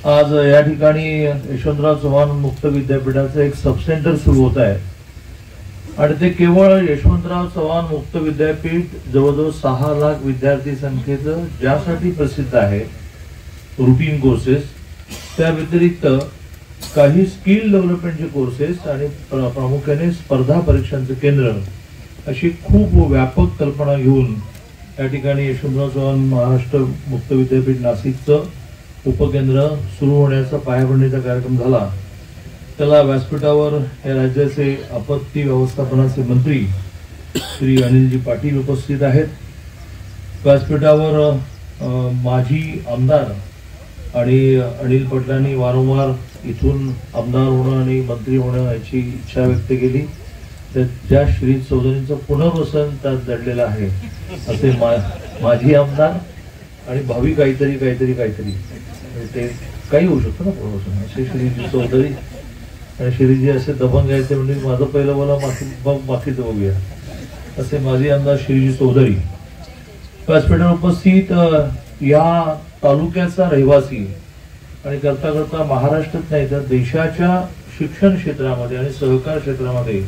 आज या ठिकाणी यशवंतराव चव्हाण मुक्त विद्यापीठाचं एक सबसेंटर सुरू होत आहे आणि ते केवळ यशवंतराव चव्हाण मुक्त विद्यापीठ जवळजवळ 6 लाख विद्यार्थी संख्येचं ज्यासाठी प्रसिद्ध आहे रुटीन कोर्सेस, त्या व्यतिरिक्त काही स्किल डेव्हलपमेंटचे कोर्सेस आणि प्रामुख्याने स्पर्धा परीक्षांचं केंद्र अशी खूप व्यापक कल्पना घेऊन या ठिकाणी यशवंतराव चव्हाण महाराष्ट्र मुक्त विद्यापीठ नाशिकचं उपकेंद्र सुरू होण्याचा पायाभरणीचा कार्यक्रम झाला। त्याला व्यासपीठावर या राज्याचे आपत्ती व्यवस्थापनाचे मंत्री श्री अनिलजी पाटील उपस्थित आहेत। व्यासपीठावर माजी आमदार आणि अनिल पटलांनी वारंवार इथून आमदार होणं आणि मंत्री होणं याची इच्छा व्यक्त केली, तर त्या श्री चौधरींचं पुनर्वसन त्यात दडलेलं आहे। असे माजी आमदार आणि भावी काहीतरी ते काही होऊ शकतं ना पुनर्वसन, असे श्रीजी चौधरी आणि श्रीजी असे दबंग यायचे म्हणजे माझं पहिलं बोला बाकीचं बघूया, असे माजी आमदार श्रीजी चौधरी व्यासपीठावर उपस्थित। या तालुक्याचा रहिवासी आणि करता करता महाराष्ट्रात नाही तर देशाच्या शिक्षण क्षेत्रामध्ये आणि सहकार क्षेत्रामध्ये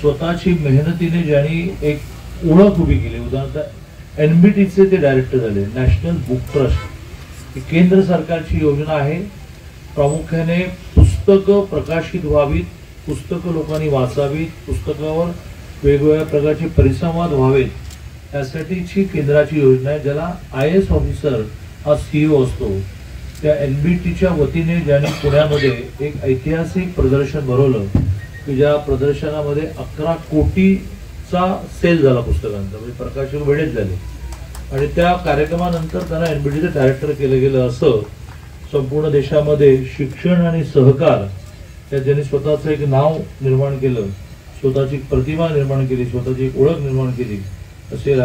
स्वतःची मेहनतीने ज्यांनी एक ओळख उभी केली, उदाहरणार्थ एनबीटीचे ते डायरेक्टर झाले। नॅशनल बुक ट्रस्ट ही केंद्र सरकारची योजना आहे, प्रामुख्याने पुस्तकं प्रकाशित व्हावीत, पुस्तकं लोकांनी वाचावीत, पुस्तकावर वेगवेगळ्या प्रकारचे परिसंवाद व्हावेत यासाठीची केंद्राची योजना आहे, ज्याला IAS ऑफिसर हा CEO असतो। त्या एनबीटीच्या वतीने ज्यांनी पुण्यामध्ये एक ऐतिहासिक प्रदर्शन भरवलं की ज्या प्रदर्शनामध्ये 11 कोटीचा सेल झाला पुस्तकांचा, म्हणजे प्रकाशक वेळेत झाले आणि त्या कार्यक्रमानंतर त्यांना एनबीटीचं डायरेक्टर केलं गेलं। असं संपूर्ण देशामध्ये शिक्षण आणि सहकार या ज्यांनी स्वतःचं एक नाव निर्माण केलं, स्वतःची प्रतिमा निर्माण केली, स्वतःची एक ओळख निर्माण केली, असे